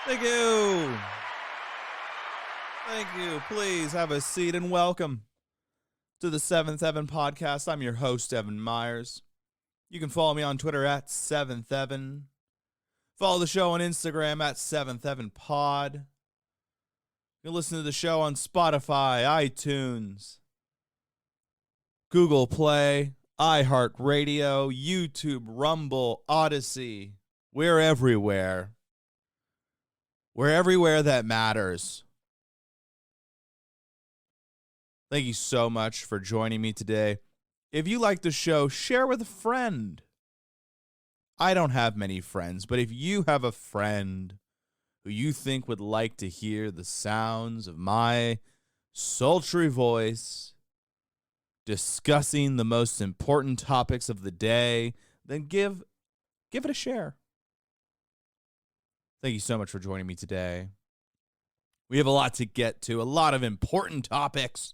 Thank you. Thank you. Please have a seat and welcome to the 7th Evan podcast. I'm your host, Evan Myers. You can follow me on Twitter at 7th Evan. Follow the show on Instagram at 7th Evan Pod. You can listen to the show on Spotify, iTunes, Google Play, iHeartRadio, YouTube, Rumble, Odyssey. We're everywhere. We're everywhere that matters. Thank you so much for joining me today. If you like the show, share with a friend. I don't have many friends, but if you have a friend who you think would like to hear the sounds of my sultry voice discussing the most important topics of the day, then give it a share. Thank you so much for joining me today. We have a lot to get to, a lot of important topics.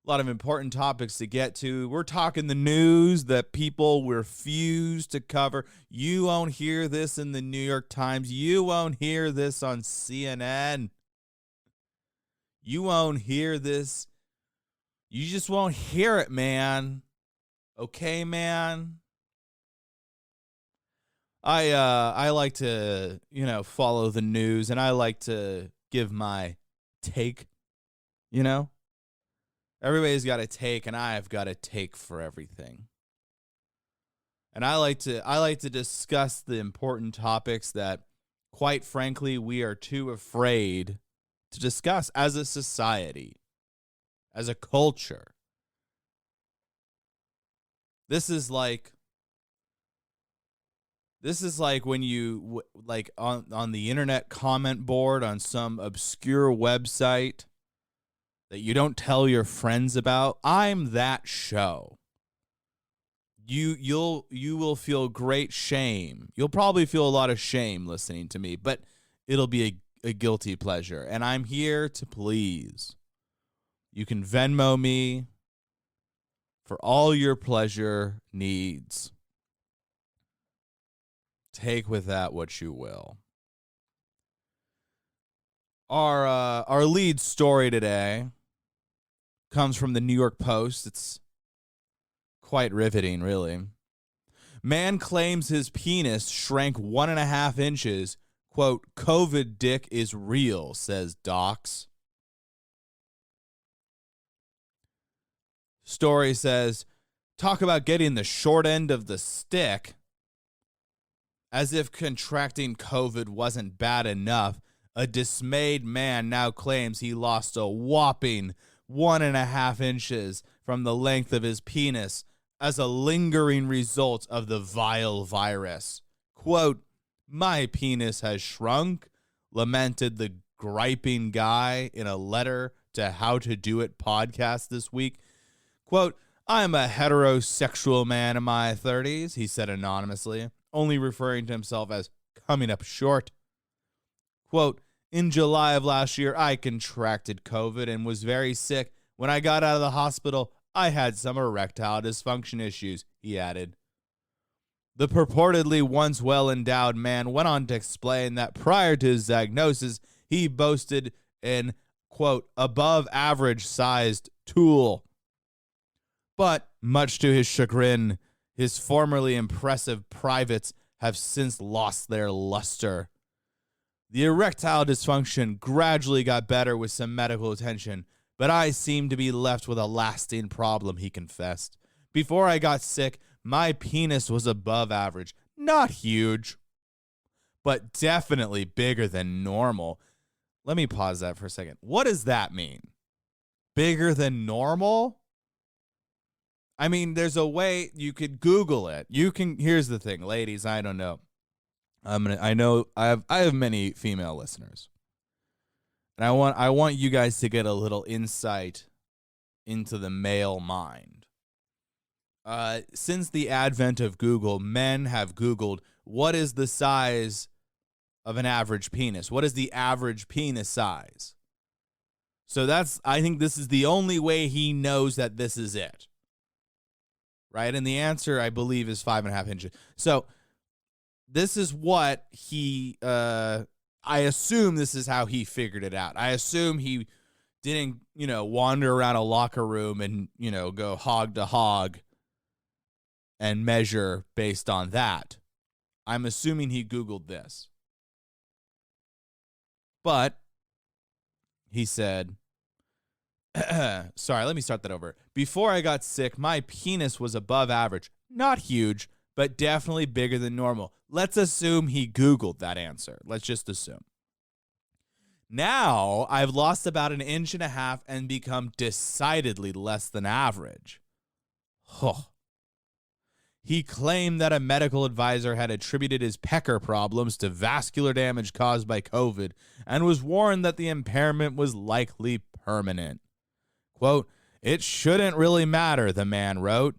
A lot of important topics to get to. We're talking the news that people refuse to cover. You won't hear this in the New York Times. You won't hear this on CNN. You won't hear this. You just won't hear it, man. Okay, man? I like to, follow the news, and I like to give my take, Everybody's got a take, and I've got a take for everything. And I like to discuss the important topics that, quite frankly, we are too afraid to discuss as a society, as a culture. This is like when you on the internet comment board on some obscure website that you don't tell your friends about. I'm that show. You will feel great shame. You'll probably feel a lot of shame listening to me, but it'll be a guilty pleasure. And I'm here to please. You can Venmo me for all your pleasure needs. Take with that what you will. Our lead story today comes from the New York Post. It's quite riveting, really. Man claims his penis shrank 1.5 inches. Quote, COVID dick is real, says docs. Story says, talk about getting the short end of the stick. As if contracting COVID wasn't bad enough, a dismayed man now claims he lost a whopping 1.5 inches from the length of his penis as a lingering result of the vile virus. Quote, my penis has shrunk, lamented the griping guy in a letter to How to Do It podcast this week. Quote, I'm a heterosexual man in my 30s, he said anonymously, only referring to himself as coming up short. Quote, in July of last year, I contracted COVID and was very sick. When I got out of the hospital, I had some erectile dysfunction issues, he added. The purportedly once well-endowed man went on to explain that prior to his diagnosis, he boasted an, quote, above-average-sized tool. But, much to his chagrin, his formerly impressive privates have since lost their luster. The erectile dysfunction gradually got better with some medical attention, but I seemed to be left with a lasting problem, he confessed. Before I got sick, my penis was above average. Not huge, but definitely bigger than normal. Let me pause that for a second. What does that mean? Bigger than normal? I mean, there's a way you could Google it. Here's the thing, ladies, I don't know. I have many female listeners. And I want you guys to get a little insight into the male mind. Since the advent of Google, men have Googled what is the size of an average penis? What is the average penis size? So I think this is the only way he knows that this is it. Right? And the answer, I believe, is 5.5 inches. So this is what I assume this is how he figured it out. I assume he didn't, wander around a locker room and, go hog to hog and measure based on that. I'm assuming he Googled this. But he said, sorry, let me start that over. Before I got sick, my penis was above average. Not huge, but definitely bigger than normal. Let's assume he Googled that answer. Let's just assume. Now, I've lost about 1.5 inches and become decidedly less than average. Huh. He claimed that a medical advisor had attributed his pecker problems to vascular damage caused by COVID and was warned that the impairment was likely permanent. Quote, "It shouldn't really matter," the man wrote,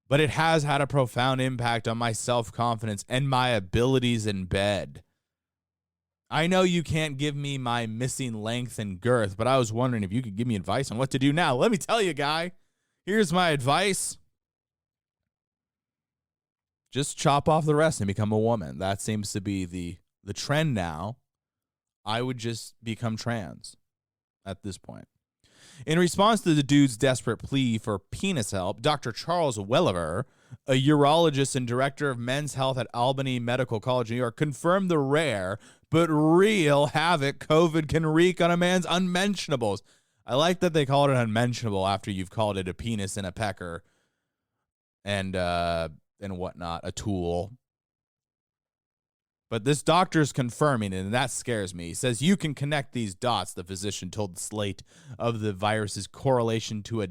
"but it has had a profound impact on my self-confidence and my abilities in bed. I know you can't give me my missing length and girth, but I was wondering if you could give me advice on what to do now. Let me tell you, guy, here's my advice. Just chop off the rest and become a woman." That seems to be the trend now. I would just become trans at this point. In response to the dude's desperate plea for penis help, Dr. Charles Welliver, a urologist and director of men's health at Albany Medical College, New York, confirmed the rare but real havoc COVID can wreak on a man's unmentionables. I like that they call it unmentionable after you've called it a penis and a pecker and whatnot, a tool. But this doctor's confirming it, and that scares me. He says you can connect these dots, the physician told Slate, of the virus's correlation to a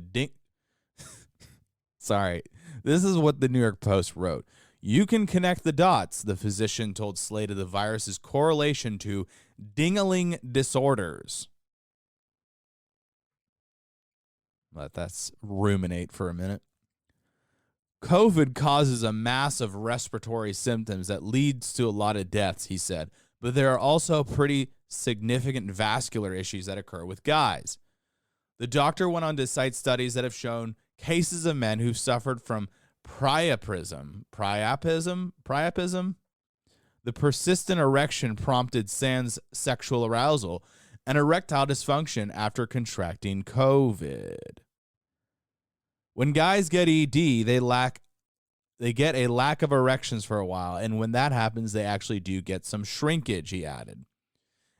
Sorry, this is what the New York Post wrote. You can connect the dots, the physician told Slate, of the virus's correlation to dingling disorders. Let that ruminate for a minute. COVID causes a mass of respiratory symptoms that leads to a lot of deaths, he said, but there are also pretty significant vascular issues that occur with guys. The doctor went on to cite studies that have shown cases of men who've suffered from priapism, the persistent erection prompted sans sexual arousal, and erectile dysfunction after contracting COVID. When guys get ED, they get a lack of erections for a while, and when that happens, they actually do get some shrinkage, he added.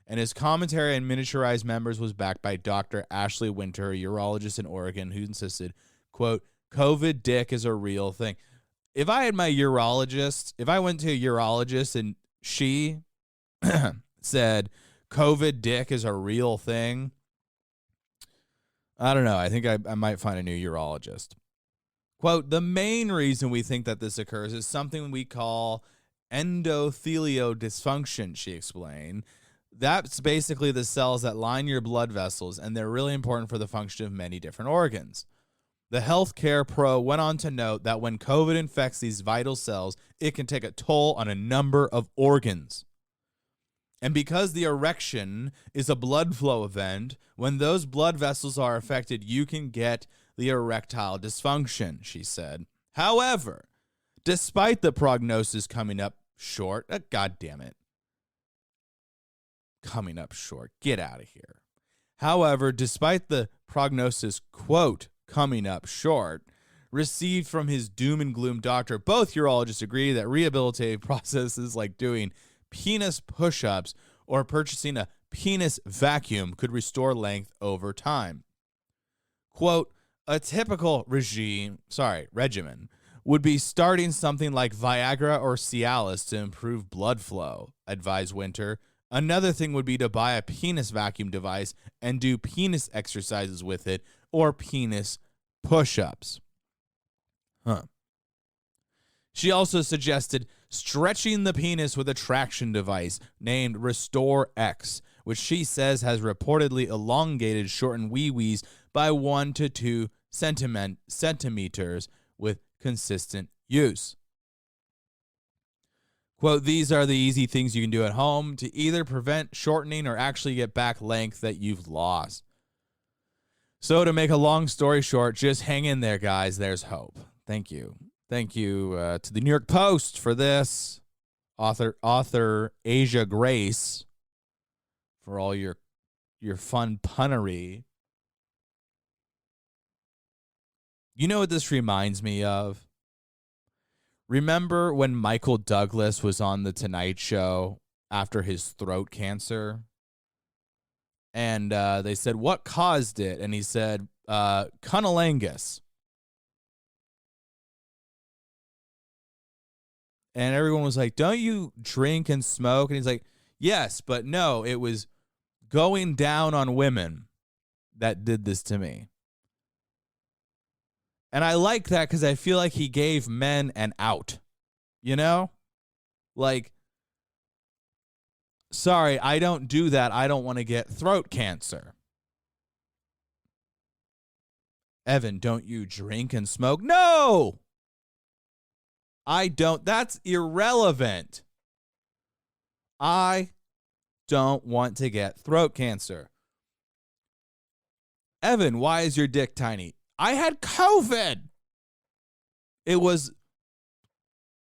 And his commentary on miniaturized members was backed by Dr. Ashley Winter, a urologist in Oregon, who insisted, quote, "COVID dick is a real thing." If I went to a urologist and she said COVID dick is a real thing, I don't know. I think I might find a new urologist. Quote, "The main reason we think that this occurs is something we call endothelial dysfunction," she explained. That's basically the cells that line your blood vessels, and they're really important for the function of many different organs. The healthcare pro went on to note that when COVID infects these vital cells, it can take a toll on a number of organs. And because the erection is a blood flow event, when those blood vessels are affected, you can get the erectile dysfunction, she said. However, despite the prognosis coming up short, God damn it. Coming up short. Get out of here. However, despite the prognosis, quote, coming up short, received from his doom and gloom doctor, both urologists agree that rehabilitative processes like doing penis push-ups or purchasing a penis vacuum could restore length over time. Quote, "A typical regimen would be starting something like Viagra or Cialis to improve blood flow," advised Winter. "Another thing would be to buy a penis vacuum device and do penis exercises with it or penis push-ups." She also suggested stretching the penis with a traction device named Restore X, which she says has reportedly elongated shortened wee-wees by 1 to 2 centimeters with consistent use. Quote, "These are the easy things you can do at home to either prevent shortening or actually get back length that you've lost." So to make a long story short, just hang in there, guys. There's hope. Thank you. Thank you to the New York Post for this. Author Asia Grace for all your fun punnery. You know what this reminds me of? Remember when Michael Douglas was on The Tonight Show after his throat cancer? And they said, what caused it? And he said, cunnilingus. And everyone was like, don't you drink and smoke? And he's like, yes, but no, it was going down on women that did this to me. And I like that because I feel like he gave men an out, you know? Like, sorry, I don't do that. I don't want to get throat cancer. Evan, don't you drink and smoke? No! I don't. That's irrelevant. I don't want to get throat cancer. Evan, why is your dick tiny? I had COVID. It was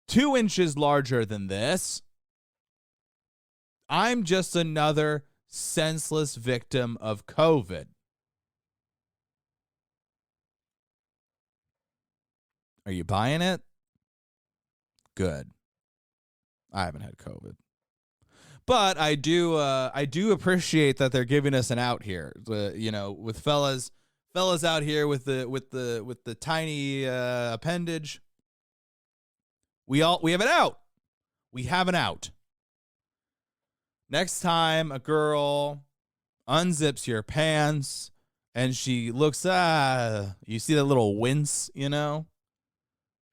2 inches larger than this. I'm just another senseless victim of COVID. Are you buying it? Good. I haven't had COVID. But I do appreciate that they're giving us an out here. With fellas out here with the tiny appendage. We have an out. We have an out. Next time a girl unzips your pants and she looks, you see that little wince, you know?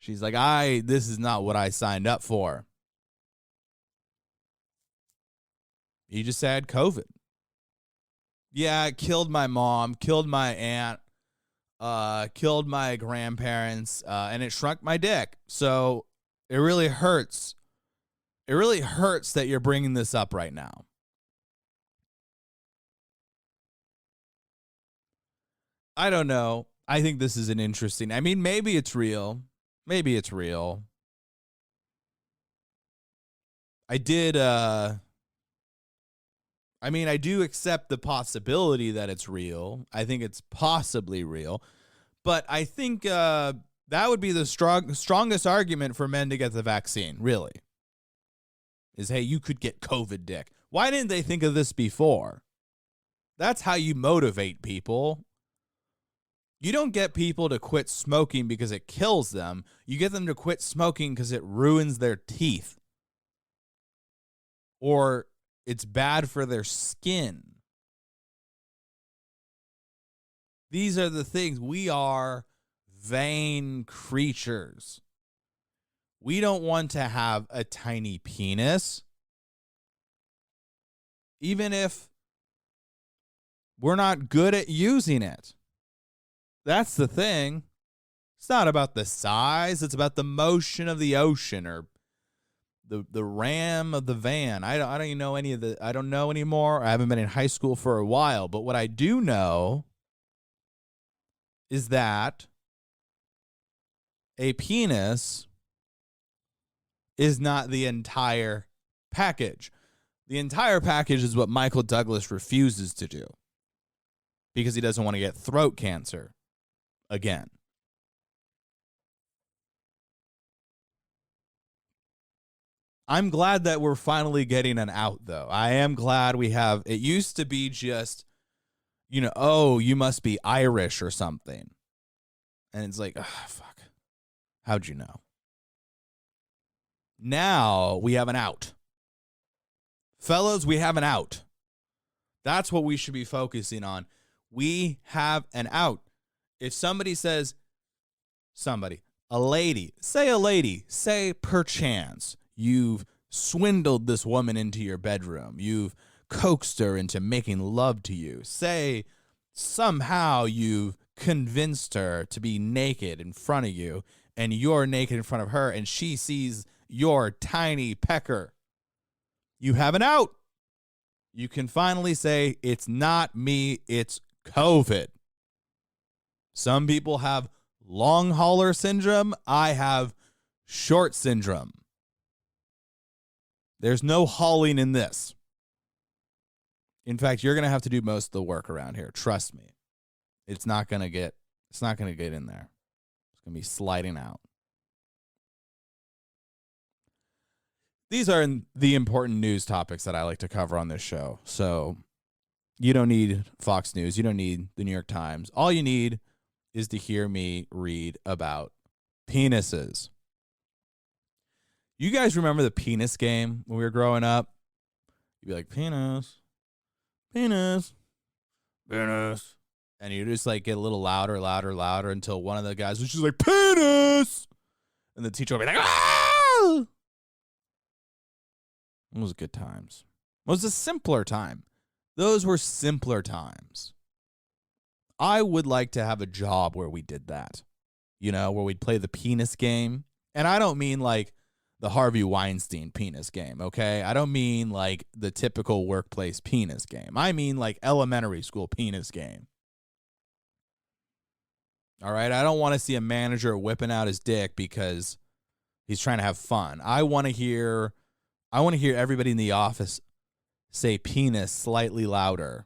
She's like, this is not what I signed up for. You just had COVID. Yeah, it killed my mom, killed my aunt, killed my grandparents, and it shrunk my dick. So it really hurts. It really hurts that you're bringing this up right now. I don't know. I think this is an interesting. I mean, maybe it's real. Maybe it's real. I do accept the possibility that it's real. I think it's possibly real. But I think that would be the strongest argument for men to get the vaccine, really. Is, hey, you could get COVID dick. Why didn't they think of this before? That's how you motivate people. You don't get people to quit smoking because it kills them. You get them to quit smoking because it ruins their teeth. Or it's bad for their skin. These are the things. We are vain creatures. We don't want to have a tiny penis. Even if we're not good at using it. That's the thing. It's not about the size. It's about the motion of the ocean or the ram of the van. I don't even know any of the. I don't know anymore. I haven't been in high school for a while. But what I do know is that a penis is not the entire package. The entire package is what Michael Douglas refuses to do because he doesn't want to get throat cancer again. I'm glad that we're finally getting an out, though. I am glad we have. It used to be just, oh, you must be Irish or something. And it's like, fuck. How'd you know? Now we have an out. Fellas, we have an out. That's what we should be focusing on. We have an out. If somebody says, a lady, say perchance, you've swindled this woman into your bedroom. You've coaxed her into making love to you. Say somehow you've convinced her to be naked in front of you and you're naked in front of her and she sees your tiny pecker. You have an out. You can finally say, it's not me, it's COVID. Some people have long hauler syndrome. I have short syndrome. There's no hauling in this. In fact, you're going to have to do most of the work around here. Trust me. It's not going to get in there. It's going to be sliding out. These are the important news topics that I like to cover on this show. So you don't need Fox News. You don't need the New York Times. All you need is to hear me read about penises. You guys remember the penis game when we were growing up? You'd be like, penis, penis, penis. And you just like get a little louder until one of the guys was just like, penis. And the teacher would be like, ah! It was good times. It was a simpler time. Those were simpler times. I would like to have a job where we did that, where we'd play the penis game. And I don't mean like the Harvey Weinstein penis game, okay? I don't mean like the typical workplace penis game. I mean like elementary school penis game. All right? I don't want to see a manager whipping out his dick because he's trying to have fun. I want to hear everybody in the office say penis slightly louder.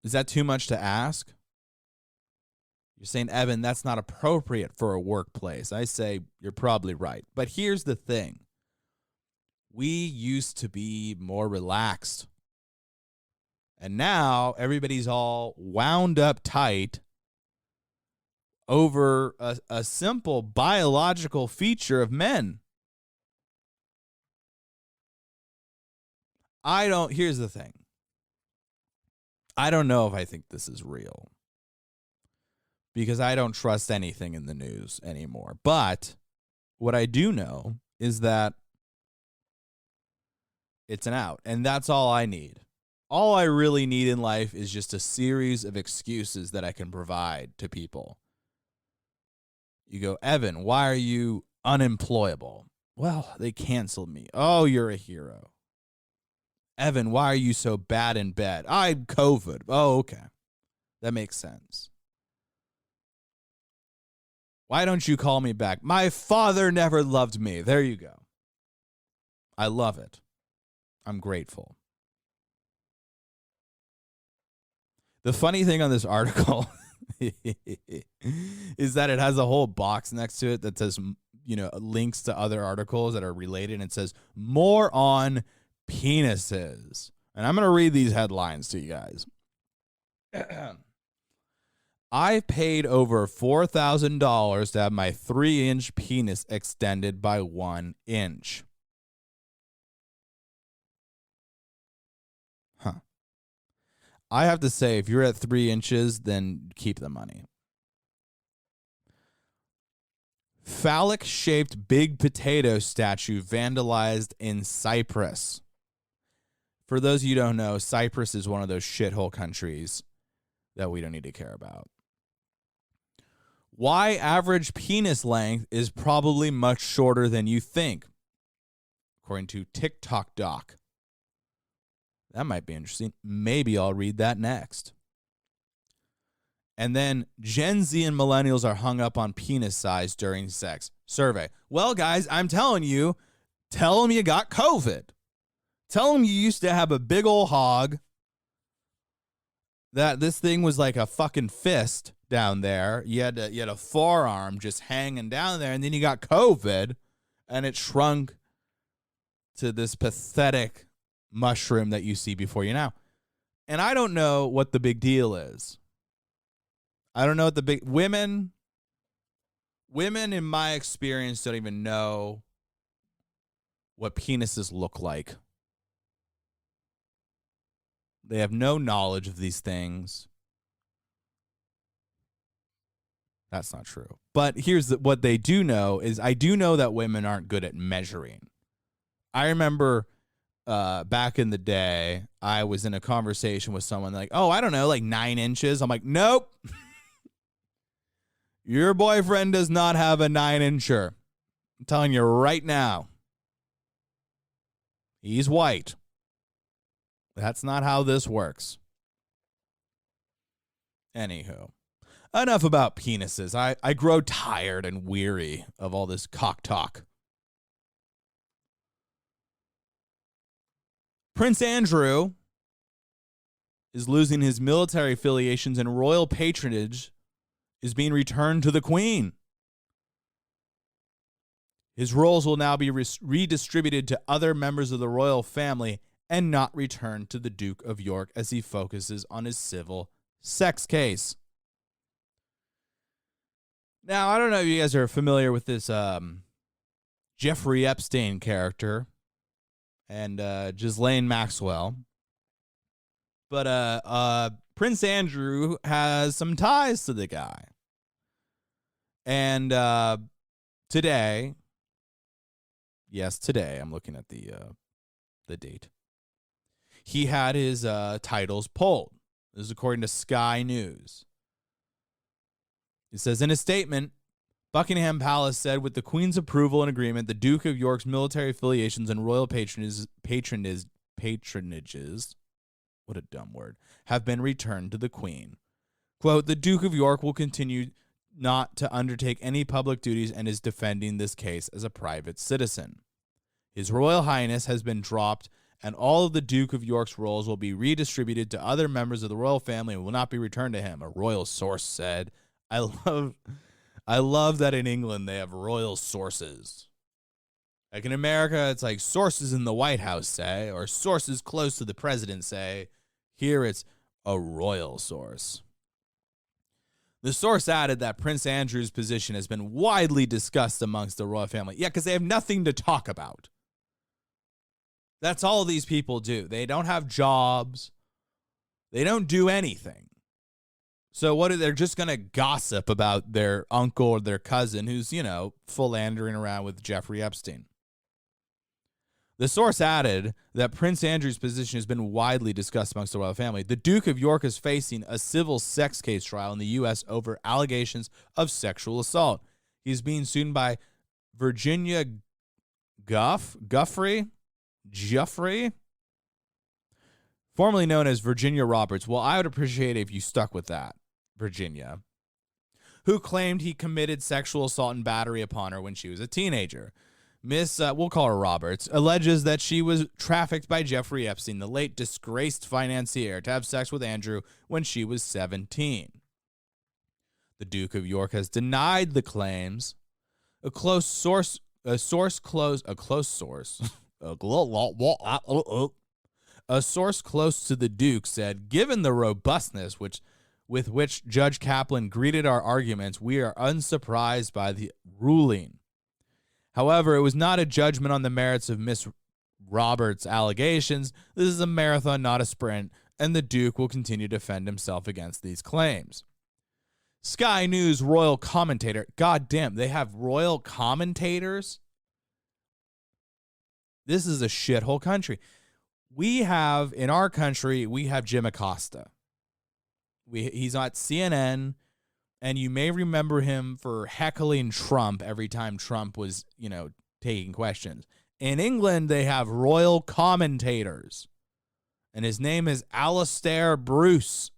Is that too much to ask? You're saying, Evan, that's not appropriate for a workplace. I say, you're probably right. But here's the thing. We used to be more relaxed. And now everybody's all wound up tight over a simple biological feature of men. Here's the thing. I don't know if I think this is real because I don't trust anything in the news anymore. But what I do know is that it's an out, and that's all I need. All I really need in life is just a series of excuses that I can provide to people. You go, Evan, why are you unemployable? Well, they canceled me. Oh, you're a hero. Evan, why are you so bad in bed? I'm COVID. Oh, okay. That makes sense. Why don't you call me back? My father never loved me. There you go. I love it. I'm grateful. The funny thing on this article is that it has a whole box next to it that says, links to other articles that are related. And it says more on penises. And I'm going to read these headlines to you guys. I paid over $4,000 to have my 3-inch penis extended by 1 inch. Huh. I have to say, if you're at 3 inches, then keep the money. Phallic-shaped big potato statue vandalized in Cyprus. For those of you who don't know, Cyprus is one of those shithole countries that we don't need to care about. Why average penis length is probably much shorter than you think, according to TikTok Doc. That might be interesting. Maybe I'll read that next. And then Gen Z and millennials are hung up on penis size during sex. Survey. Well, guys, I'm telling you, tell them you got COVID. Tell them you used to have a big old hog, that this thing was like a fucking fist down there. You had a forearm just hanging down there, and then you got COVID, and it shrunk to this pathetic mushroom that you see before you now. And I don't know what the big deal is. I don't know what the big... Women, in my experience, don't even know what penises look like. They have no knowledge of these things. That's not true. But here's what they do know is I do know that women aren't good at measuring. I remember back in the day, I was in a conversation with someone like, oh, I don't know, like 9 inches. I'm like, nope. Your boyfriend does not have a 9-incher. I'm telling you right now. He's white. That's not how this works. Anywho, enough about penises. I grow tired and weary of all this cock talk. Prince Andrew is losing his military affiliations and royal patronage is being returned to the Queen. His roles will now be redistributed to other members of the royal family and not returned to the Duke of York as he focuses on his civil sex case. Now, I don't know if you guys are familiar with this Jeffrey Epstein character and Ghislaine Maxwell. But Prince Andrew has some ties to the guy. And today, I'm looking at the date. He had his titles pulled. This is according to Sky News. It says, in a statement, Buckingham Palace said with the Queen's approval and agreement, the Duke of York's military affiliations and royal patronages, what a dumb word, have been returned to the Queen. Quote, the Duke of York will continue not to undertake any public duties and is defending this case as a private citizen. His Royal Highness has been dropped and all of the Duke of York's roles will be redistributed to other members of the royal family and will not be returned to him, a royal source said. I love that in England they have royal sources. Like in America, it's like sources in the White House say, or sources close to the president say. Here it's a royal source. The source added that Prince Andrew's position has been widely discussed amongst the royal family. Yeah, because they have nothing to talk about. That's all these people do. They don't have jobs. They don't do anything. So they're just going to gossip about their uncle or their cousin who's, philandering around with Jeffrey Epstein. The source added that Prince Andrew's position has been widely discussed amongst the royal family. The Duke of York is facing a civil sex case trial in the U.S. over allegations of sexual assault. He's being sued by Virginia Giuffre, formerly known as Virginia Roberts. Well, I would appreciate it if you stuck with that, Virginia, who claimed he committed sexual assault and battery upon her when she was a teenager. Miss, we'll call her Roberts, alleges that she was trafficked by Jeffrey Epstein, the late disgraced financier, to have sex with Andrew when she was 17. The Duke of York has denied the claims. A source close to the Duke said, given the robustness with which Judge Kaplan greeted our arguments, we are unsurprised by the ruling. However, it was not a judgment on the merits of Miss Roberts' allegations. This is a marathon, not a sprint, and the Duke will continue to defend himself against these claims. Sky News royal commentator. God damn, they have royal commentators? This is a shithole country. In our country, we have Jim Acosta. He's on CNN. And you may remember him for heckling Trump every time Trump was, taking questions. In England, they have royal commentators. And his name is Alastair Bruce.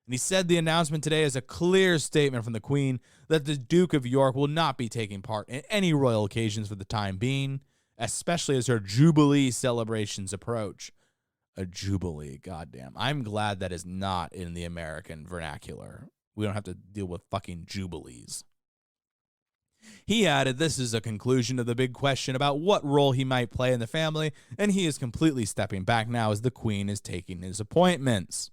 And he said the announcement today is a clear statement from the Queen that the Duke of York will not be taking part in any royal occasions for the time being, especially as her Jubilee celebrations approach. A Jubilee, goddamn. I'm glad that is not in the American vernacular. We don't have to deal with fucking jubilees. He added this is a conclusion of the big question about what role he might play in the family, and he is completely stepping back now as the Queen is taking his appointments.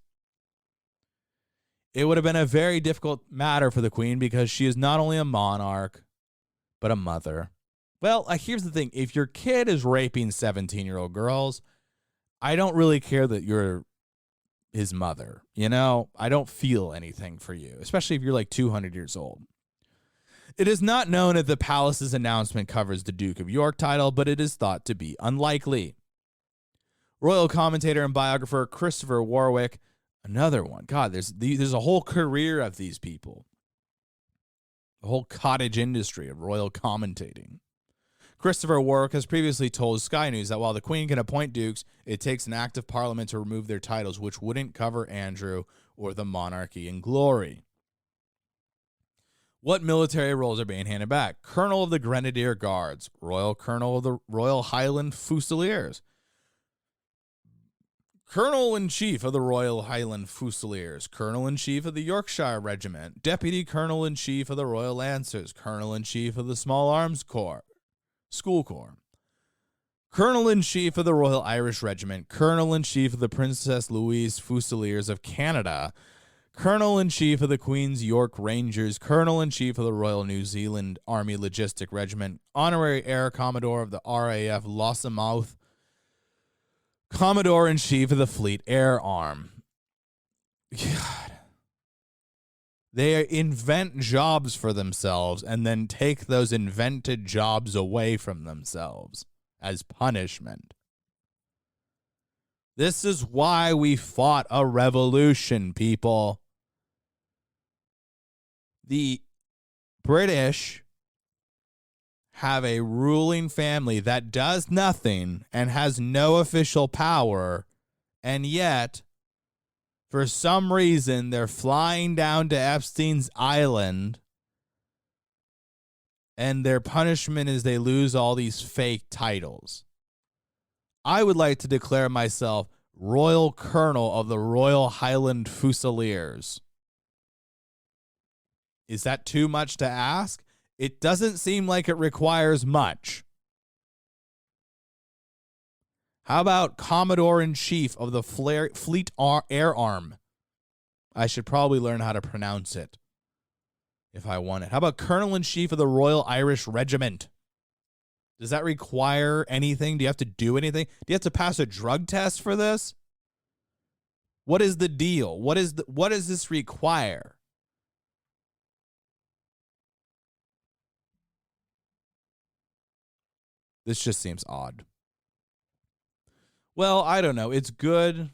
It would have been a very difficult matter for the Queen because she is not only a monarch, but a mother. Well, here's the thing. If your kid is raping 17-year-old girls, I don't really care that you're his mother. I don't feel anything for you, especially if you're like 200 years old. It is not known if the palace's announcement covers the Duke of York title, but it is thought to be unlikely. Royal commentator and biographer Christopher Warwick, another one. God, there's a whole career of these people. A whole cottage industry of royal commentating. Christopher Warwick has previously told Sky News that while the Queen can appoint dukes, it takes an act of Parliament to remove their titles, which wouldn't cover Andrew or the monarchy in glory. What military roles are being handed back? Colonel of the Grenadier Guards, Royal Colonel of the Royal Highland Fusiliers, Colonel-in-Chief of the Royal Highland Fusiliers, Colonel-in-Chief of the Yorkshire Regiment, Deputy Colonel-in-Chief of the Royal Lancers, Colonel-in-Chief of the Small Arms Corps, School Corps, Colonel-in-Chief of the Royal Irish Regiment, Colonel-in-Chief of the Princess Louise Fusiliers of Canada, Colonel-in-Chief of the Queen's York Rangers, Colonel-in-Chief of the Royal New Zealand Army Logistic Regiment, Honorary Air Commodore of the RAF Lossiemouth, Commodore-in-Chief of the Fleet Air Arm. God. They invent jobs for themselves and then take those invented jobs away from themselves as punishment. This is why we fought a revolution, people. The British have a ruling family that does nothing and has no official power, and yet, for some reason, they're flying down to Epstein's Island, and their punishment is they lose all these fake titles. I would like to declare myself Royal Colonel of the Royal Highland Fusiliers. Is that too much to ask? It doesn't seem like it requires much. How about Commodore-in-Chief of the Fleet Air Arm? I should probably learn how to pronounce it if I want it. How about Colonel-in-Chief of the Royal Irish Regiment? Does that require anything? Do you have to do anything? Do you have to pass a drug test for this? What is the deal? What does this require? This just seems odd. Well, I don't know. It's good.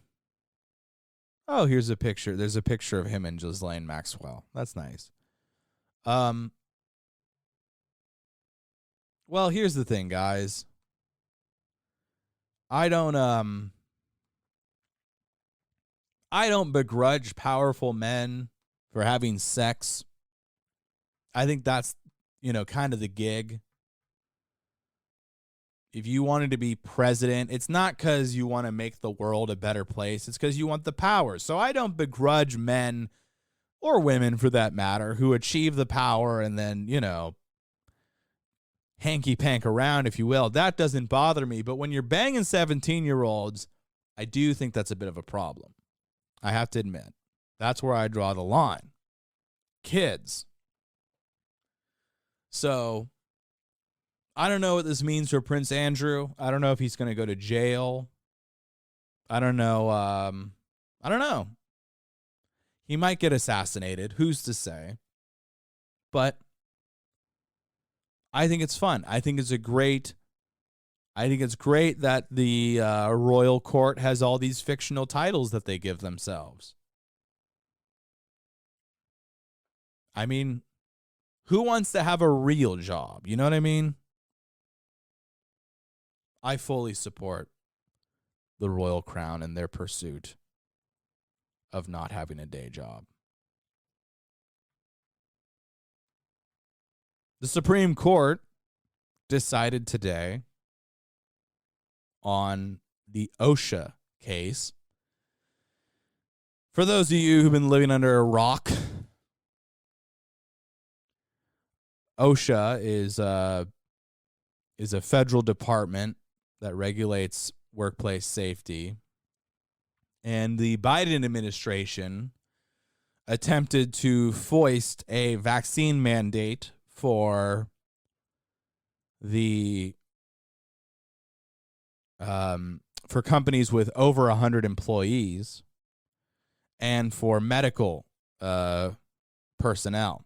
Oh, here's a picture. There's a picture of him and Ghislaine Maxwell. That's nice. Well, here's the thing, guys. I don't begrudge powerful men for having sex. I think that's, kind of the gig. If you wanted to be president, it's not because you want to make the world a better place. It's because you want the power. So I don't begrudge men or women, for that matter, who achieve the power and then, hanky-pank around, if you will. That doesn't bother me. But when you're banging 17-year-olds, I do think that's a bit of a problem. I have to admit. That's where I draw the line. Kids. So I don't know what this means for Prince Andrew. I don't know if he's going to go to jail. I don't know. I don't know. He might get assassinated. Who's to say? But I think it's fun. I think it's great that the royal court has all these fictional titles that they give themselves. I mean, who wants to have a real job? You know what I mean? I fully support the royal crown and their pursuit of not having a day job. The Supreme Court decided today on the OSHA case. For those of you who've been living under a rock, OSHA is a federal department that regulates workplace safety. And the Biden administration attempted to foist a vaccine mandate for for companies with over 100 employees and for medical personnel.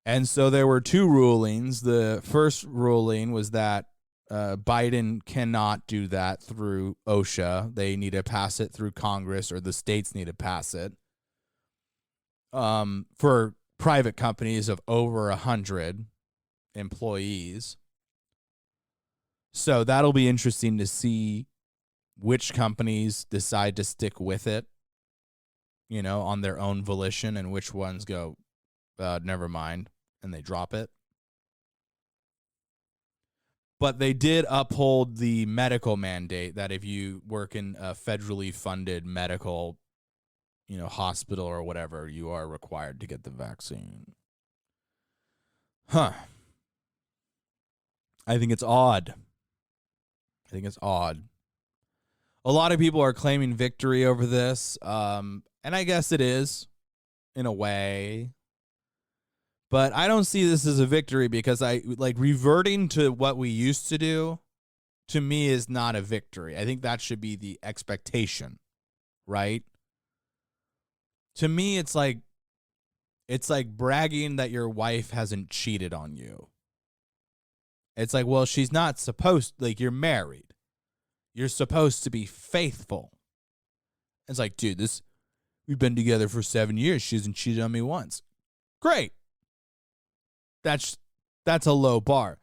And so there were two rulings. The first ruling was that Biden cannot do that through OSHA. They need to pass it through Congress, or the states need to pass it. For private companies of over 100 employees. So that'll be interesting to see which companies decide to stick with it, on their own volition, and which ones go, never mind, and they drop it. But they did uphold the medical mandate that if you work in a federally funded medical, hospital or whatever, you are required to get the vaccine. Huh. I think it's odd. A lot of people are claiming victory over this, and I guess it is, in a way. But I don't see this as a victory because reverting to what we used to do, to me, is not a victory. I think that should be the expectation, right? To me, it's like bragging that your wife hasn't cheated on you. It's like, well, she's not supposed, you're married. You're supposed to be faithful. It's like, dude, we've been together for 7 years. She hasn't cheated on me once. Great. That's a low bar.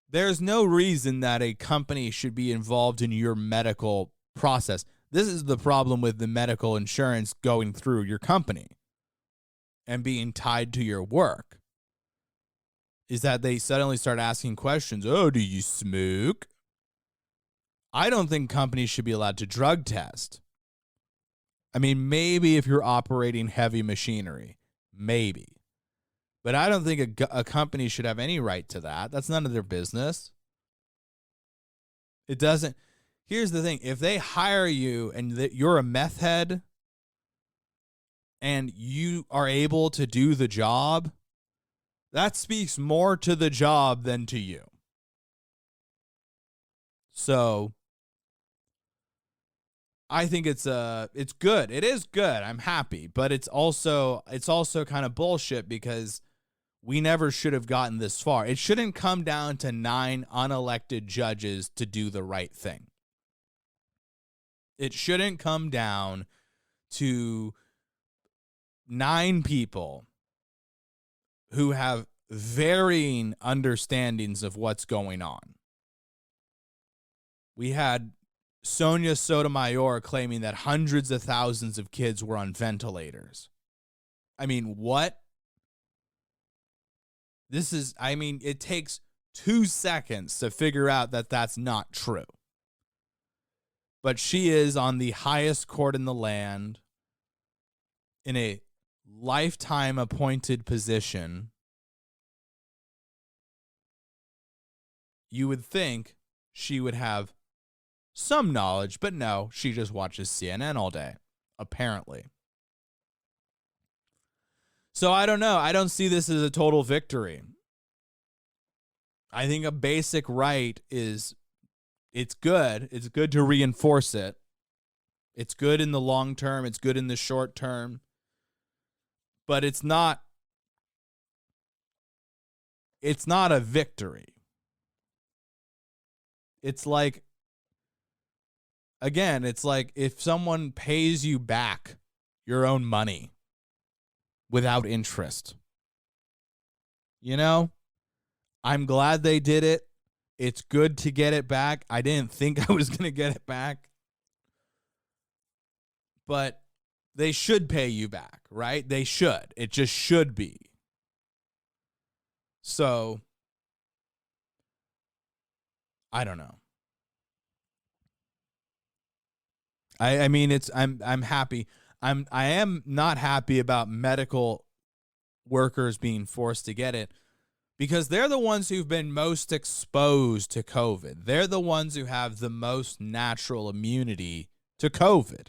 There's no reason that a company should be involved in your medical process. This is the problem with the medical insurance going through your company and being tied to your work, is that they suddenly start asking questions. Oh, do you smoke? I don't think companies should be allowed to drug test. I mean, maybe if you're operating heavy machinery, maybe. But I don't think a company should have any right to that. That's none of their business. It doesn't. Here's the thing. If they hire you and you're a meth head and you are able to do the job, that speaks more to the job than to you. So I think it's good. It is good. I'm happy, but it's also kind of bullshit because we never should have gotten this far. It shouldn't come down to 9 unelected judges to do the right thing. It shouldn't come down to 9 people who have varying understandings of what's going on. We had Sonia Sotomayor claiming that hundreds of thousands of kids were on ventilators. I mean, what? It takes 2 seconds to figure out that that's not true. But she is on the highest court in the land in a lifetime appointed position. You would think she would have some knowledge, but no, she just watches CNN all day, apparently. So I don't know. I don't see this as a total victory. I think a basic right is, it's good. It's good to reinforce it. It's good in the long term. It's good in the short term. But it's not a victory. It's like, again, it's like if someone pays you back your own money without interest. I'm glad they did it. It's good to get it back. I didn't think I was going to get it back. But they should pay you back, right? They should. It just should be. So, I don't know. I'm happy. I am not happy about medical workers being forced to get it because they're the ones who've been most exposed to COVID. They're the ones who have the most natural immunity to COVID.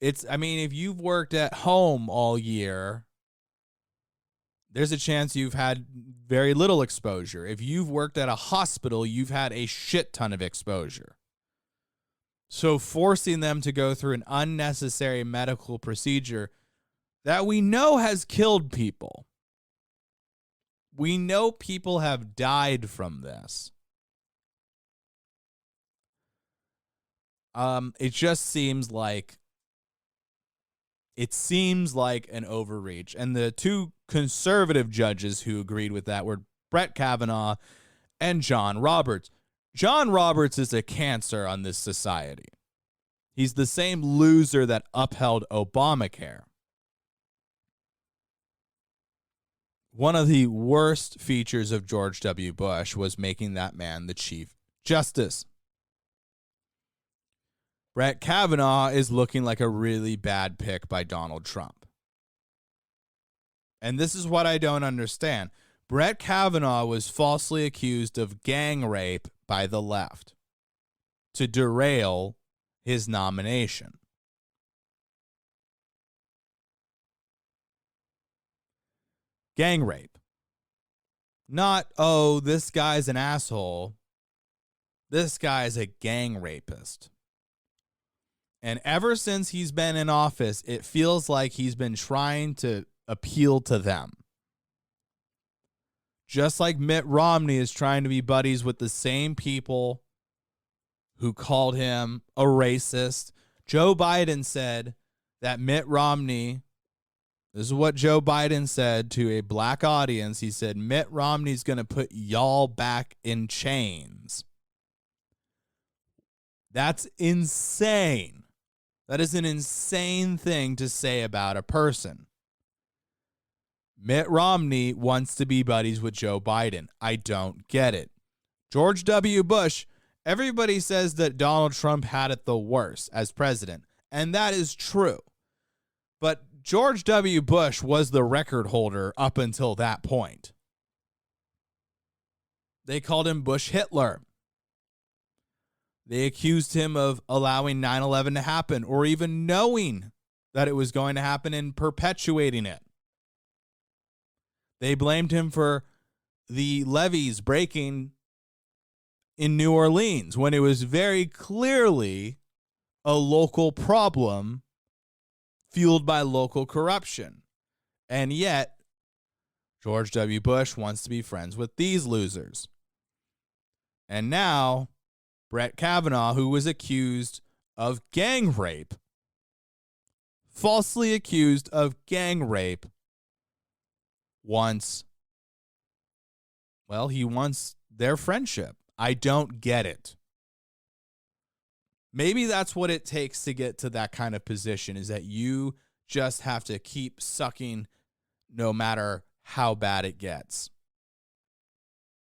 If you've worked at home all year, there's a chance you've had very little exposure. If you've worked at a hospital, you've had a shit ton of exposure. So forcing them to go through an unnecessary medical procedure that we know has killed people. We know people have died from this. It just seems like an overreach. And the 2 conservative judges who agreed with that were Brett Kavanaugh and John Roberts. John Roberts is a cancer on this society. He's the same loser that upheld Obamacare. one of the worst features of George W. Bush was making that man the Chief Justice. Brett Kavanaugh is looking like a really bad pick by Donald Trump. And this is what I don't understand. Brett Kavanaugh was falsely accused of gang rape by the left to derail his nomination. Gang rape. Not, oh, this guy's an asshole. This guy is a gang rapist. And ever since he's been in office, it feels like he's been trying to appeal to them. Just like Mitt Romney is trying to be buddies with the same people who called him a racist. Joe Biden said that Mitt Romney, this is what Joe Biden said to a black audience. He said, Mitt Romney's going to put y'all back in chains. That's insane. That is an insane thing to say about a person. Mitt Romney wants to be buddies with Joe Biden. I don't get it. George W. Bush, everybody says that Donald Trump had it the worst as president, and that is true. But George W. Bush was the record holder up until that point. They called him Bush Hitler. They accused him of allowing 9/11 to happen, or even knowing that it was going to happen and perpetuating it. They blamed him for the levees breaking in New Orleans when it was very clearly a local problem fueled by local corruption. And yet, George W. Bush wants to be friends with these losers. And now, Brett Kavanaugh, who was accused of gang rape, falsely accused of gang rape, wants their friendship. I don't get it. Maybe that's what it takes to get to that kind of position, is that you just have to keep sucking no matter how bad it gets.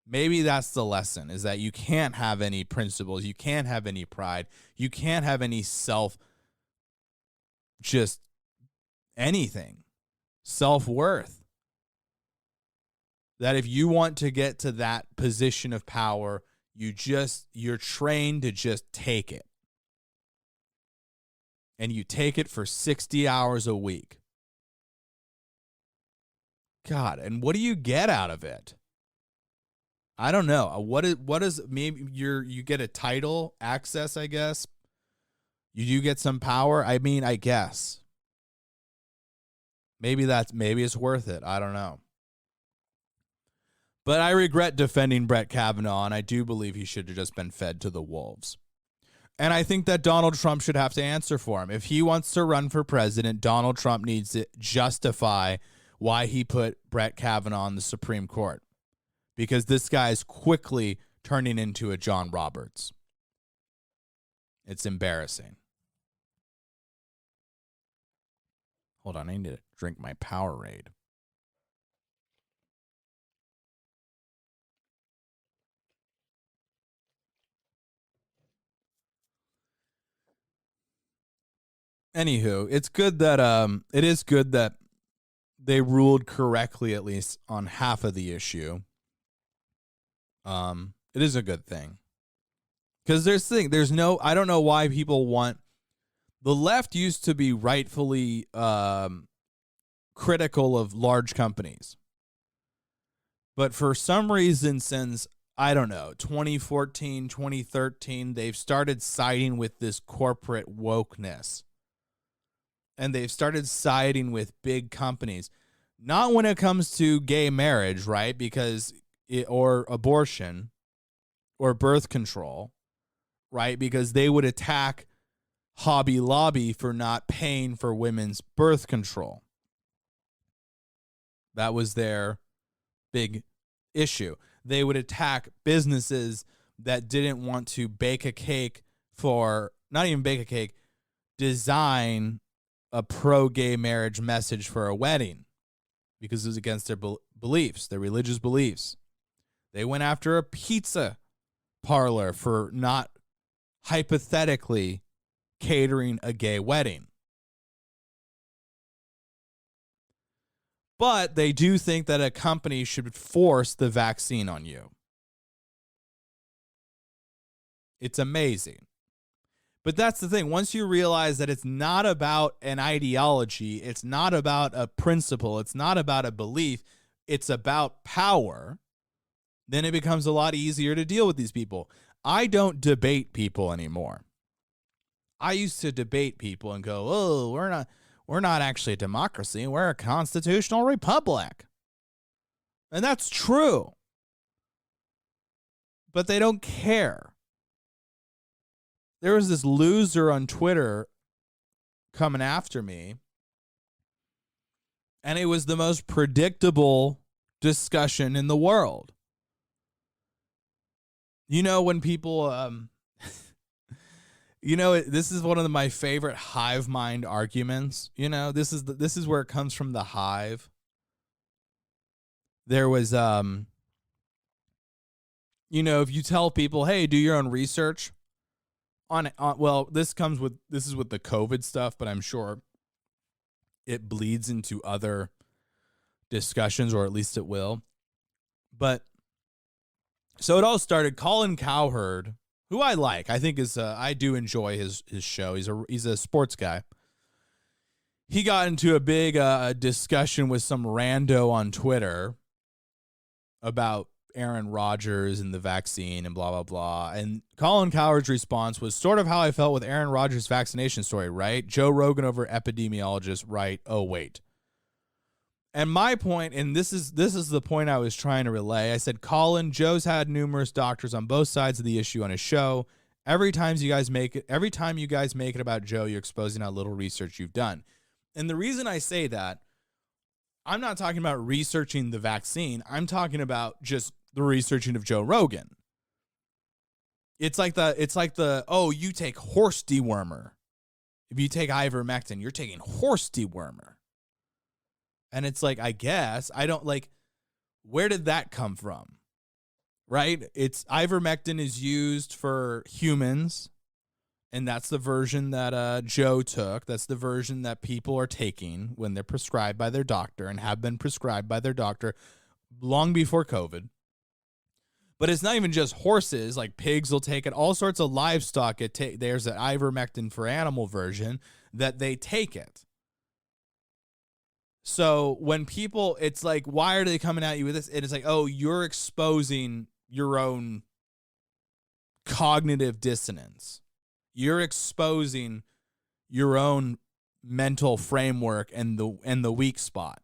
Maybe that's the lesson, is that you can't have any principles. You can't have any pride. You can't have any just anything, self-worth. That if you want to get to that position of power, you're trained to just take it. And you take it for 60 hours a week. God, and what do you get out of it? I don't know. What is maybe you get a title, access, I guess. You do get some power. I mean, I guess. Maybe it's worth it. I don't know. But I regret defending Brett Kavanaugh, and I do believe he should have just been fed to the wolves. And I think that Donald Trump should have to answer for him. If he wants to run for president, Donald Trump needs to justify why he put Brett Kavanaugh on the Supreme Court. Because this guy is quickly turning into a John Roberts. It's embarrassing. Hold on, I need to drink my Powerade. Anywho, it is good that they ruled correctly, at least on half of the issue. It is a good thing. Because I don't know why people want, the left used to be rightfully critical of large companies. But for some reason, since, I don't know, 2014, 2013, they've started siding with this corporate wokeness. And they've started siding with big companies. Not when it comes to gay marriage, right? Or abortion or birth control, right? Because they would attack Hobby Lobby for not paying for women's birth control. That was their big issue. They would attack businesses that didn't want to bake a cake not even bake a cake, design a pro-gay marriage message for a wedding because it was against their beliefs, their religious beliefs. They went after a pizza parlor for not hypothetically catering a gay wedding. But they do think that a company should force the vaccine on you. It's amazing. But that's the thing. Once you realize that it's not about an ideology, it's not about a principle, it's not about a belief, it's about power, then it becomes a lot easier to deal with these people. I don't debate people anymore. I used to debate people and go, "Oh, we're not actually a democracy. We're a constitutional republic." And that's true. But they don't care. There was this loser on Twitter coming after me, and it was the most predictable discussion in the world. You know, when people, this is one of my favorite hive mind arguments. You know, this is where it comes from, the hive. There was, if you tell people, hey, do your own research well, this is with the COVID stuff, but I'm sure it bleeds into other discussions, or at least it will. But so it all started. Colin Cowherd, who I like, I think I do enjoy his show. He's a sports guy. He got into a big discussion with some rando on Twitter about Aaron Rodgers and the vaccine and blah, blah, blah. And Colin Cowherd's response was sort of how I felt with Aaron Rodgers' vaccination story, right? Joe Rogan over epidemiologist, right? Oh, wait. And my point, and this is the point I was trying to relay. I said, Colin, Joe's had numerous doctors on both sides of the issue on his show. Every time you guys make it about Joe, you're exposing how little research you've done. And the reason I say that, I'm not talking about researching the vaccine. I'm talking about just the researching of Joe Rogan. It's like you take horse dewormer. If you take ivermectin, you're taking horse dewormer. And it's like, I guess, I don't where did that come from? Right? It's ivermectin is used for humans, and that's the version that Joe took. That's the version that people are taking when they're prescribed by their doctor and have been prescribed by their doctor long before COVID. But it's not even just horses. Like pigs will take it. All sorts of livestock. There's an ivermectin for animal version that they take it. So when people, it's like, why are they coming at you with this? It is like, oh, you're exposing your own cognitive dissonance. You're exposing your own mental framework and the weak spot.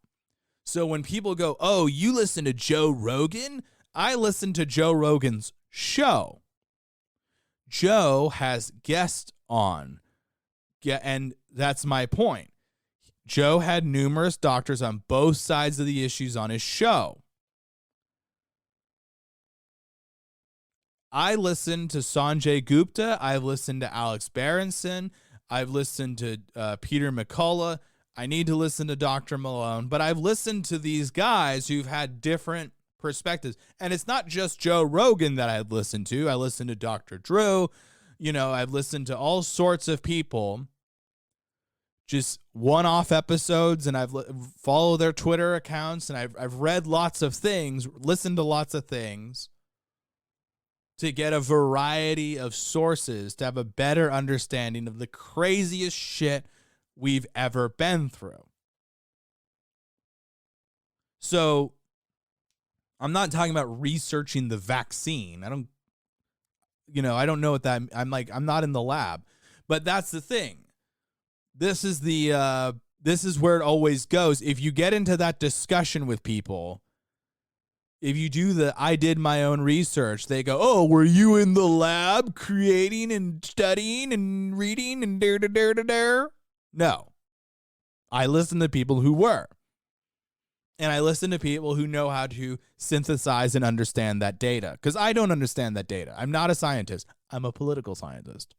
So when people go, oh, you listen to Joe Rogan? I listen to Joe Rogan's show. Joe has guests on. And that's my point. Joe had numerous doctors on both sides of the issues on his show. I listened to Sanjay Gupta. I've listened to Alex Berenson. I've listened to Peter McCullough. I need to listen to Dr. Malone. But I've listened to these guys who've had different perspectives. And it's not just Joe Rogan that I've listened to. I listened to Dr. Drew. I've listened to all sorts of people. Just one-off episodes, and I've followed their Twitter accounts, and I've read lots of things, listened to lots of things to get a variety of sources to have a better understanding of the craziest shit we've ever been through. So I'm not talking about researching the vaccine. I don't know what that, I'm not in the lab, but that's the thing. This is where it always goes. If you get into that discussion with people, if you do I did my own research, they go, oh, were you in the lab creating and studying and reading and dare? No. I listen to people who were. And I listen to people who know how to synthesize and understand that data. Because I don't understand that data. I'm not a scientist. I'm a political scientist.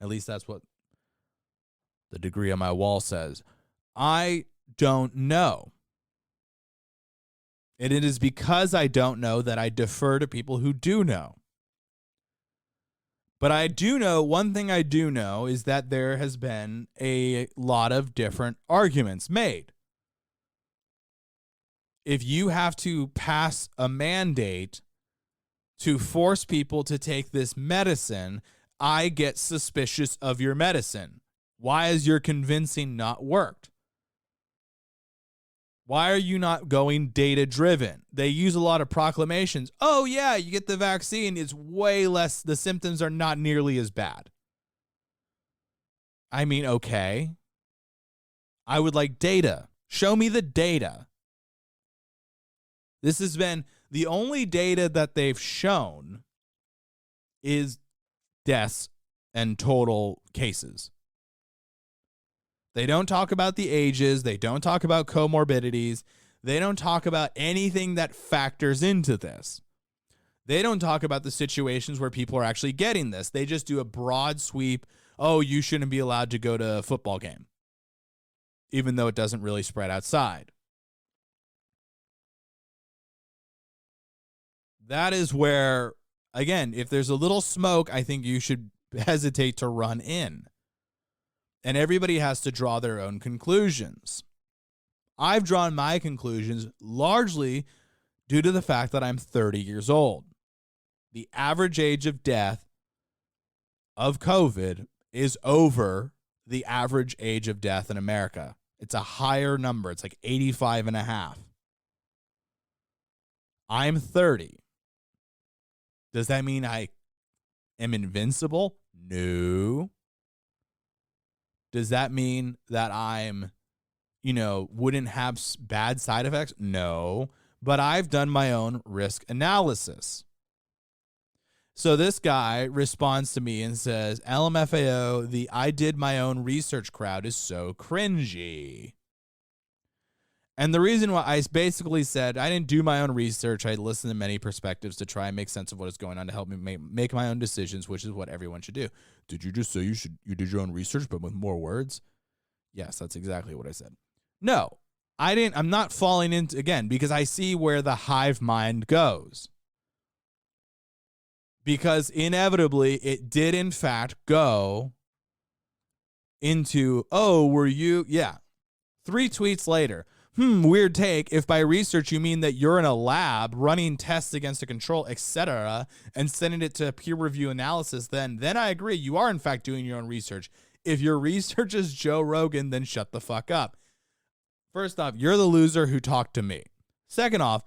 At least that's what the degree on my wall says. I don't know. And it is because I don't know that I defer to people who do know. But I do know, one thing I do know is that there has been a lot of different arguments made. If you have to pass a mandate to force people to take this medicine, I get suspicious of your medicine. Why has your convincing not worked? Why are you not going data-driven? They use a lot of proclamations. Oh, yeah, you get the vaccine. It's way less. The symptoms are not nearly as bad. I mean, okay. I would like data. Show me the data. This has been the only data that they've shown is deaths and total cases. They don't talk about the ages. They don't talk about comorbidities. They don't talk about anything that factors into this. They don't talk about the situations where people are actually getting this. They just do a broad sweep. Oh, you shouldn't be allowed to go to a football game, even though it doesn't really spread outside. That is where, again, if there's a little smoke, I think you should hesitate to run in. And everybody has to draw their own conclusions. I've drawn my conclusions largely due to the fact that I'm 30 years old. The average age of death of COVID is over the average age of death in America. It's a higher number. It's like 85 and a half. I'm 30. Does that mean I am invincible? No. Does that mean that I'm, wouldn't have bad side effects? No. But I've done my own risk analysis. So this guy responds to me and says, LMFAO, the I did my own research crowd is so cringy. And the reason why I basically said I didn't do my own research, I listened to many perspectives to try and make sense of what is going on to help me make my own decisions, which is what everyone should do. Did you just say you did your own research, but with more words? Yes, that's exactly what I said. No, I didn't. I'm not falling into, again, because I see where the hive mind goes. Because inevitably it did in fact go into, oh, were you? Yeah. 3 tweets later. Weird take. If by research you mean that you're in a lab running tests against a control, etc., and sending it to peer review analysis, then I agree. You are in fact doing your own research. If your research is Joe Rogan, then shut the fuck up. First off, you're the loser who talked to me. Second off,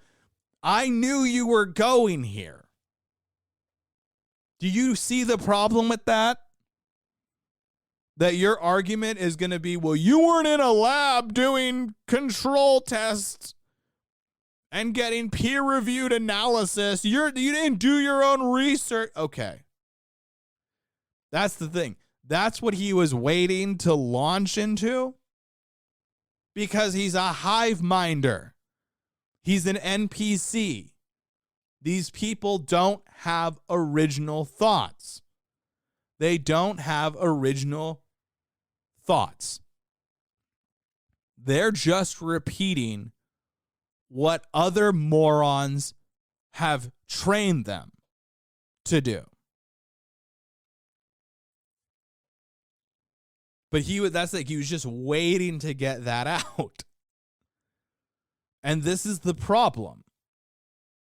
I knew you were going here. Do you see the problem with that? That your argument is going to be, well, you weren't in a lab doing control tests and getting peer-reviewed analysis. You didn't do your own research. Okay. That's the thing. That's what he was waiting to launch into because he's a hive minder. He's an NPC. These people don't have original thoughts. They don't have original thoughts. They're just repeating what other morons have trained them to do. But he was just waiting to get that out. And this is the problem.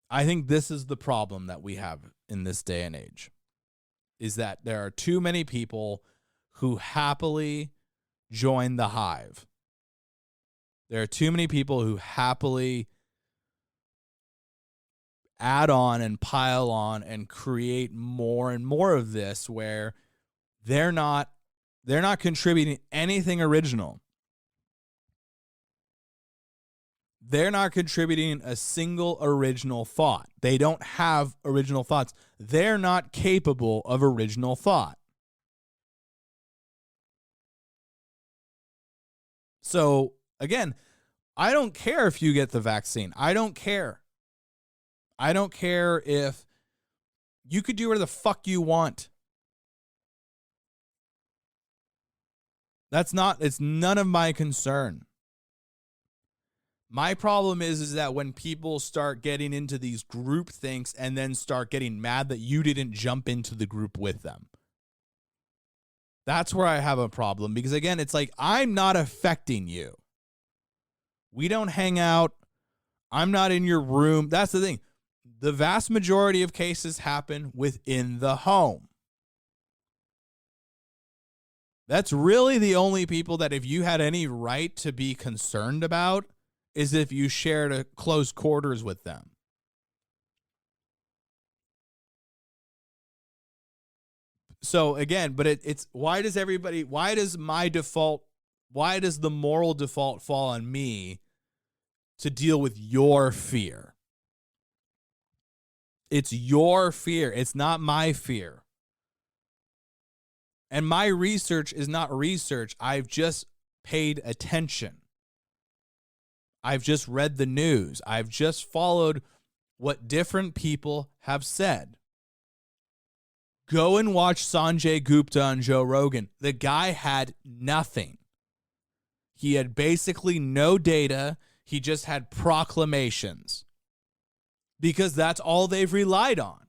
I think this is the problem that we have in this day and age. Is that there are too many people who happily join the hive. There are too many people who happily add on and pile on and create more and more of this where they're not contributing anything original. They're not contributing a single original thought. They don't have original thoughts. They're not capable of original thought. So, again, I don't care if you get the vaccine. I don't care. I don't care if you could do whatever the fuck you want. It's none of my concern. My problem is that when people start getting into these group thinks and then start getting mad that you didn't jump into the group with them. That's where I have a problem, because again, it's like, I'm not affecting you. We don't hang out. I'm not in your room. That's the thing. The vast majority of cases happen within the home. That's really the only people that, if you had any right to be concerned about, is if you shared a close quarters with them. So again, but it's why does the moral default fall on me to deal with your fear? It's your fear. It's not my fear. And my research is not research. I've just paid attention. I've just read the news. I've just followed what different people have said. Go and watch Sanjay Gupta on Joe Rogan. The guy had nothing. He had basically no data. He just had proclamations, because that's all they've relied on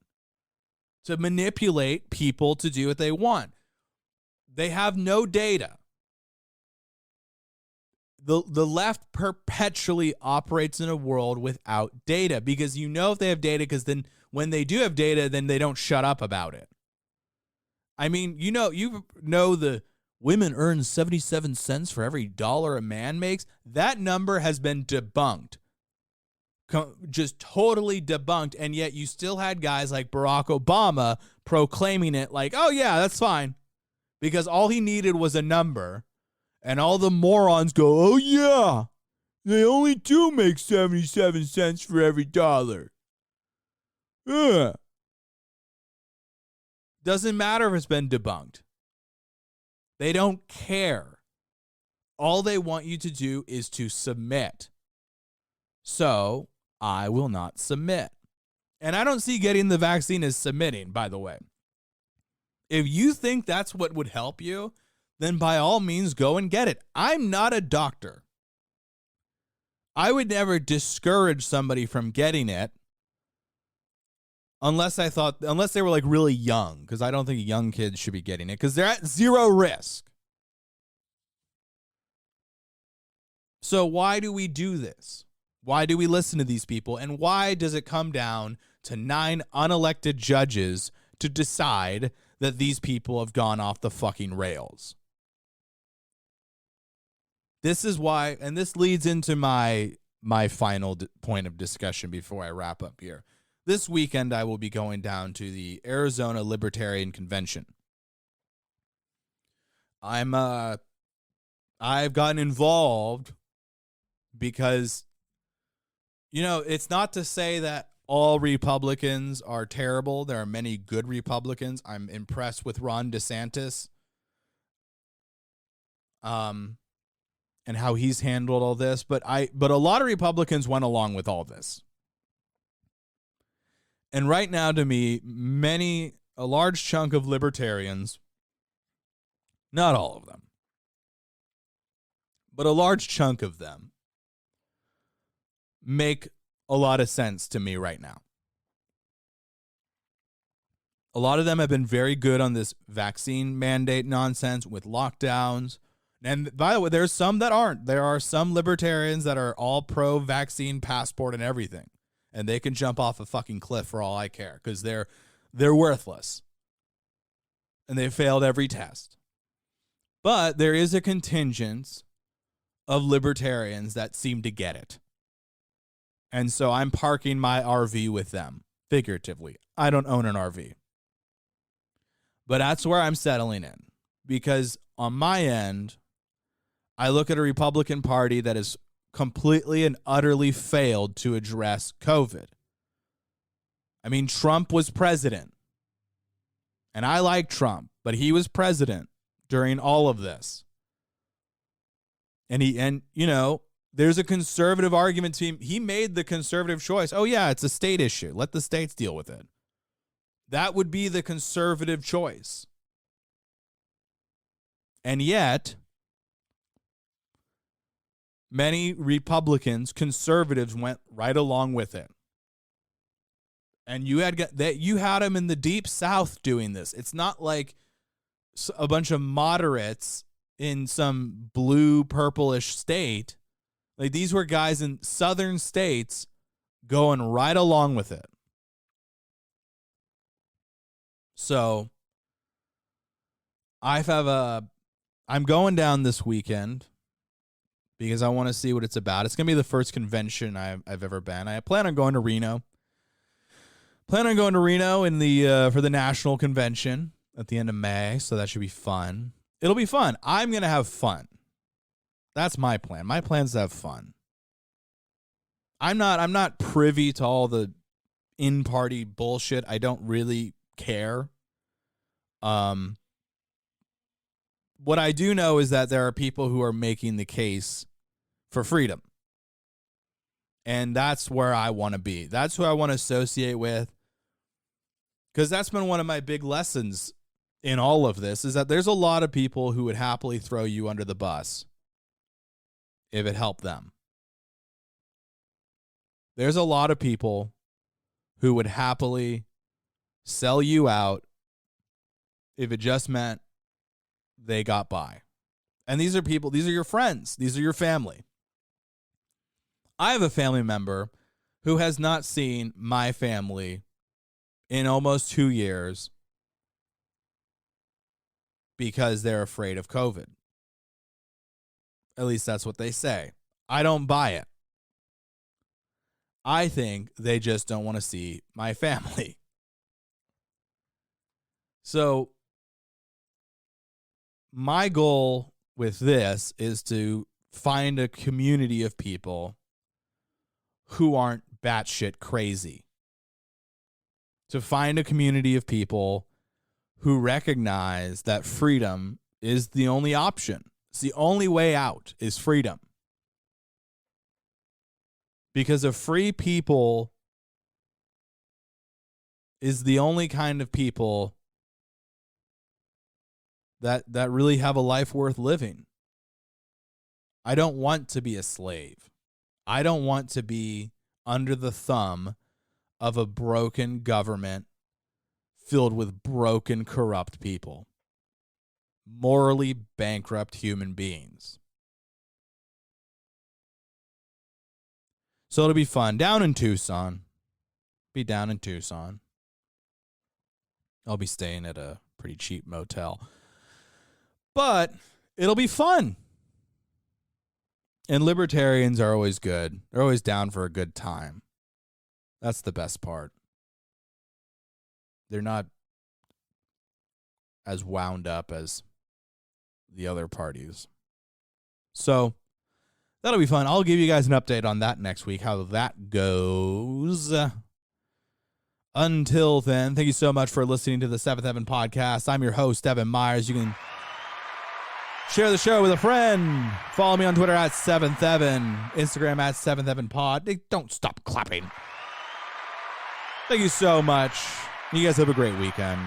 to manipulate people to do what they want. They have no data. The left perpetually operates in a world without data, because if they have data, because then when they do have data, then they don't shut up about it. I mean, the women earn 77 cents for every dollar a man makes. That number has been debunked. Just totally debunked. And yet you still had guys like Barack Obama proclaiming it like, oh yeah, that's fine. Because all he needed was a number. And all the morons go, oh yeah, they only do make 77 cents for every dollar. Ugh. Doesn't matter if it's been debunked. They don't care. All they want you to do is to submit. So I will not submit. And I don't see getting the vaccine as submitting, by the way. If you think that's what would help you, then by all means go and get it. I'm not a doctor. I would never discourage somebody from getting it unless they were like really young, because I don't think young kids should be getting it because they're at zero risk. So why do we do this? Why do we listen to these people? And why does it come down to 9 unelected judges to decide that these people have gone off the fucking rails? This is why, and this leads into my final point of discussion before I wrap up here. This weekend, I will be going down to the Arizona Libertarian Convention. I've gotten involved because, it's not to say that all Republicans are terrible. There are many good Republicans. I'm impressed with Ron DeSantis. And how he's handled all this, but a lot of Republicans went along with all this. And right now, to me, a large chunk of libertarians, not all of them, but a large chunk of them make a lot of sense to me right now. A lot of them have been very good on this vaccine mandate nonsense with lockdowns. And by the way, there's some that aren't. There are some libertarians that are all pro-vaccine passport and everything. And they can jump off a fucking cliff for all I care, because they're worthless. And they failed every test. But there is a contingent of libertarians that seem to get it. And so I'm parking my RV with them, figuratively. I don't own an RV. But that's where I'm settling in. Because on my end, I look at a Republican Party that has completely and utterly failed to address COVID. I mean, Trump was president. And I like Trump, but he was president during all of this. And there's a conservative argument to him. He made the conservative choice. Oh yeah, it's a state issue. Let the states deal with it. That would be the conservative choice. And yet, Many Republicans, conservatives went right along with it. And you had them in the deep South doing this. It's not like a bunch of moderates in some blue purplish state. Like, these were guys in southern states going right along with it. So I'm going down this weekend because I want to see what it's about. It's going to be the first convention I've ever been. I plan on going to Reno. In the for the national convention at the end of May, so that should be fun. It'll be fun. I'm going to have fun. That's my plan. My plan's to have fun. I'm not privy to all the in-party bullshit. I don't really care. What I do know is that there are people who are making the case for freedom. And that's where I want to be. That's who I want to associate with. Because that's been one of my big lessons in all of this, is that there's a lot of people who would happily throw you under the bus if it helped them. There's a lot of people who would happily sell you out if it just meant they got by. And these are people, these are your friends, these are your family. I have a family member who has not seen my family in almost 2 years because they're afraid of COVID. At least that's what they say. I don't buy it. I think they just don't want to see my family. So my goal with this is to find a community of people who aren't batshit crazy. To find a community of people who recognize that freedom is the only option. It's the only way out is freedom. Because a free people is the only kind of people that really have a life worth living. I don't want to be a slave. I don't want to be under the thumb of a broken government filled with broken, corrupt people. Morally bankrupt human beings. So it'll be fun. Down in Tucson. Be down in Tucson. I'll be staying at a pretty cheap motel. But it'll be fun. And libertarians are always good. They're always down for a good time. That's the best part. They're not as wound up as the other parties. So that'll be fun. I'll give you guys an update on that next week, how that goes. Until then, thank you so much for listening to the Seventh Heaven podcast. I'm your host, Evan Myers. You can share the show with a friend. Follow me on Twitter at Seventh Heaven, Instagram at Seventh Heaven Pod. Don't stop clapping. Thank you so much. You guys have a great weekend.